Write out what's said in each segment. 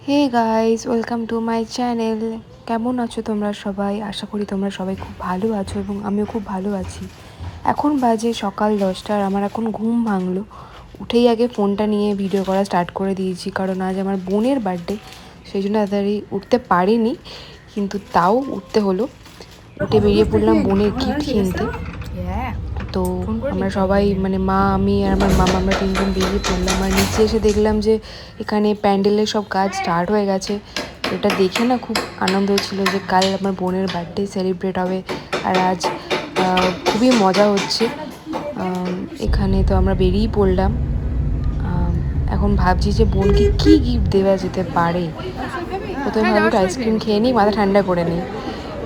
Hey guys, welcome to my channel. কেমন আছো তোমরা সবাই? আশা করি তোমরা সবাই খুব ভালো আছো এবং আমিও খুব ভালো আছি। এখন বাজে সকাল 10টা আর আমার এখন ঘুম ভাঙলো। উঠেই আগে ফোনটা নিয়ে ভিডিও করা স্টার্ট করে দিয়েছি, কারণ আজ আমার বোনের বার্থডে। সেই জন্য তাড়াতাড়ি উঠতে পারিনি, কিন্তু তাও উঠতে হলো। উঠে বেরিয়ে পড়লাম বোনের গিফট কিনতে। তো আমরা সবাই মানে মা, আমি আর আমার মামা, আমরা তিনজন বেরিয়ে পড়লাম। আর নিচে এসে দেখলাম যে এখানে প্যান্ডেলের সব কাজ স্টার্ট হয়ে গেছে। এটা দেখে না খুব আনন্দ হচ্ছিলো যে কাল আমার বোনের বার্থডে সেলিব্রেট হবে। আর আজ খুবই মজা হচ্ছে। এখানে তো আমরা বেরিয়ে পড়লাম। এখন ভাবছি যে বোনকে কী গিফট দেওয়া যেতে পারে। প্রথমে ভাবি একটু আইসক্রিম খেয়ে নিই, মাথা ঠান্ডা করে নিই,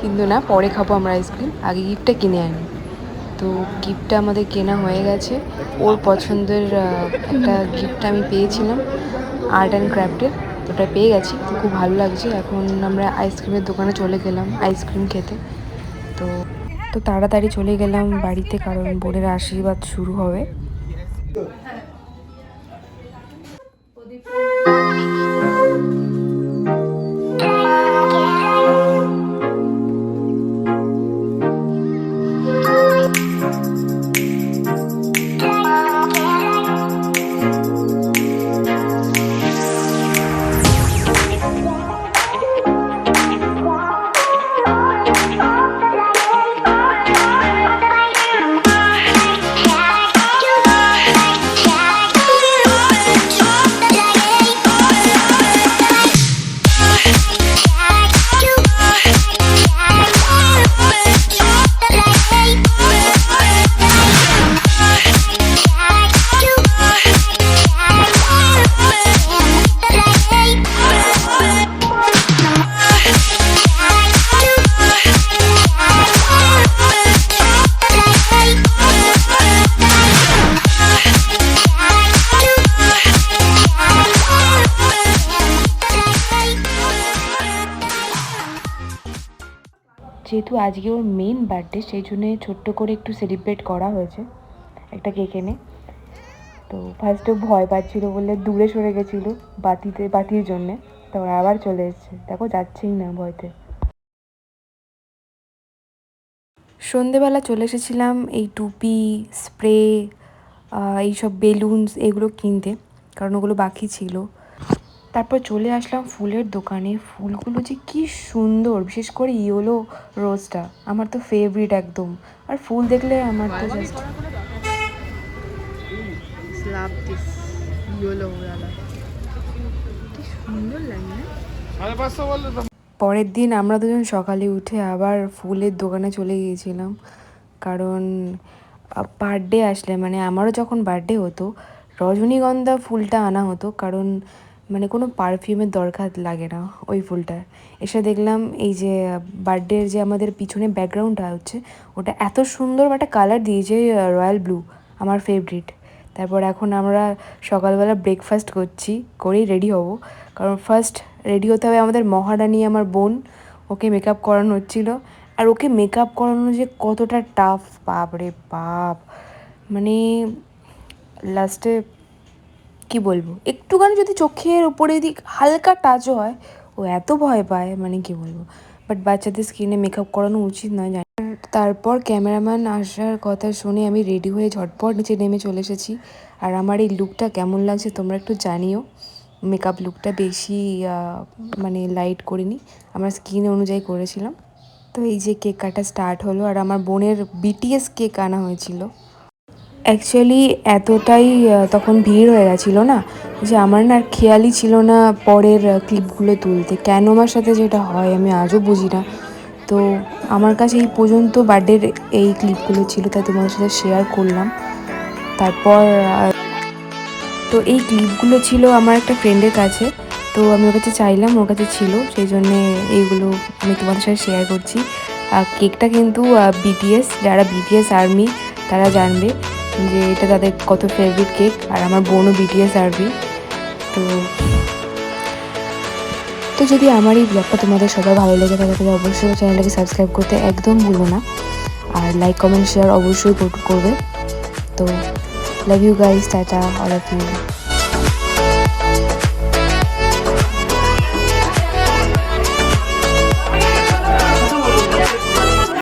কিন্তু না, পরে খাবো আমরা আইসক্রিম, আগে গিফটটা কিনে আনি। তো গিফটটা আমাদের কেনা হয়ে গেছে। ওর পছন্দের একটা গিফট আমি পেয়েছিলাম আর্ট অ্যান্ড ক্রাফটের, তো ওটা পেয়ে গেছি, তো খুব ভালো লাগছে। এখন আমরা আইসক্রিমের দোকানে চলে গেলাম আইসক্রিম খেতে। তো তো তাড়াতাড়ি চলে গেলাম বাড়িতে, কারণ বোনের আশীর্বাদ শুরু হবে। যেহেতু আজকে ওর মেন বার্থডে, সেই জন্য ছোট্ট করে একটু সেলিব্রেট করা হয়েছে একটা কেক এনে। তো ফার্স্টে ভয় পাচ্ছিল বলে দূরে সরে গেছিলো বাতির জন্যে, তারপর আবার চলে এসছে, দেখো যাচ্ছেই না ভয়তে। সন্ধেবেলা চলে এসেছিলাম এই টুপি, স্প্রে, এইসব বেলুনস এগুলো কিনতে, কারণ ওগুলো বাকি ছিল। তারপর চলে আসলাম ফুলের দোকানে। ফুলগুলো যে কি সুন্দর, বিশেষ করে ইয়েলো রোজটা আমার তো ফেভারিট একদম। আর ফুল দেখলে আমার তো জাস্ট পরের দিন আমরা দুজন সকালে উঠে আবার ফুলের দোকানে চলে গিয়েছিলাম, কারণ বার্থডে আসলে মানে আমারও যখন বার্থডে হতো রজনীগন্ধা ফুলটা আনা হতো, কারণ মানে কোনো পারফিউমের দরকার লাগে না ওই ফুলটা। এসে দেখলাম এই যে বার্থডের যে আমাদের পিছনে ব্যাকগ্রাউন্ডটা হচ্ছে, ওটা এত সুন্দর একটা কালার দিয়েছে, রয়্যাল ব্লু, আমার ফেভারিট। তারপর এখন আমরা সকালবেলা ব্রেকফাস্ট করেই রেডি হব, কারণ ফার্স্ট রেডি হতে হবে আমাদের মহারানী আমার বোন। ওকে মেকআপ করানো হচ্ছিলো, আর ওকে মেকআপ করানো যে কতটা টাফ, বাপ রে বাপ। মানে লাস্টে কি বলবো, একটুখানি যদি চোখের উপরে যদি হালকা টাচও হয় ও এত ভয় পায়, মানে কি বলবো। বাট বাচ্চাদের স্কিনে মেকআপ করানো উচিত নয় জানি। তারপর ক্যামেরাম্যান আসার কথা শুনে আমি রেডি হয়ে ঝটপট নিচে নেমে চলে এসেছি। আর আমার এই লুকটা কেমন লাগছে তোমরা একটু জানিও। মেকআপ লুকটা বেশি মানে লাইট করিনি, আমার স্কিন অনুযায়ী করেছিলাম। তো এই যে কেক কাটা স্টার্ট হলো, আর আমার বোনের বিটিএস কেক আনা হয়েছিল। অ্যাকচুয়ালি এতটাই তখন ভিড় হয়ে গেছিলো না, যে আমার না আর খেয়ালই ছিল না পরের ক্লিপগুলো তুলতে। কেন আমার সাথে যেটা হয় আমি আজও বুঝি না। তো আমার কাছে এই পর্যন্ত বার্থডের এই ক্লিপগুলো ছিল, তাই তোমাদের সাথে শেয়ার করলাম। তারপর তো এই ক্লিপগুলো ছিল আমার একটা ফ্রেন্ডের কাছে, তো আমি ওর কাছে চাইলাম, ওর কাছে ছিল, সেই জন্যে এইগুলো আমি তোমাদের সাথে শেয়ার করছি। কেকটা কিন্তু বিটিএস, যারা বিটিএস আর্মি তারা জানবে যে এটা তাদের কত ফেভারিট কেক। আর আমার বোনও বিটিএস আর্মি। তো তো যদি আমার এই ব্লগটা তোমাদের সবাই ভালো লেগে থাকে তাহলে অবশ্যই চ্যানেলটাকে সাবস্ক্রাইব করতে একদম ভুলো না, আর লাইক কমেন্ট শেয়ার অবশ্যই করবে। তো love you guys, ta-ta, all of you.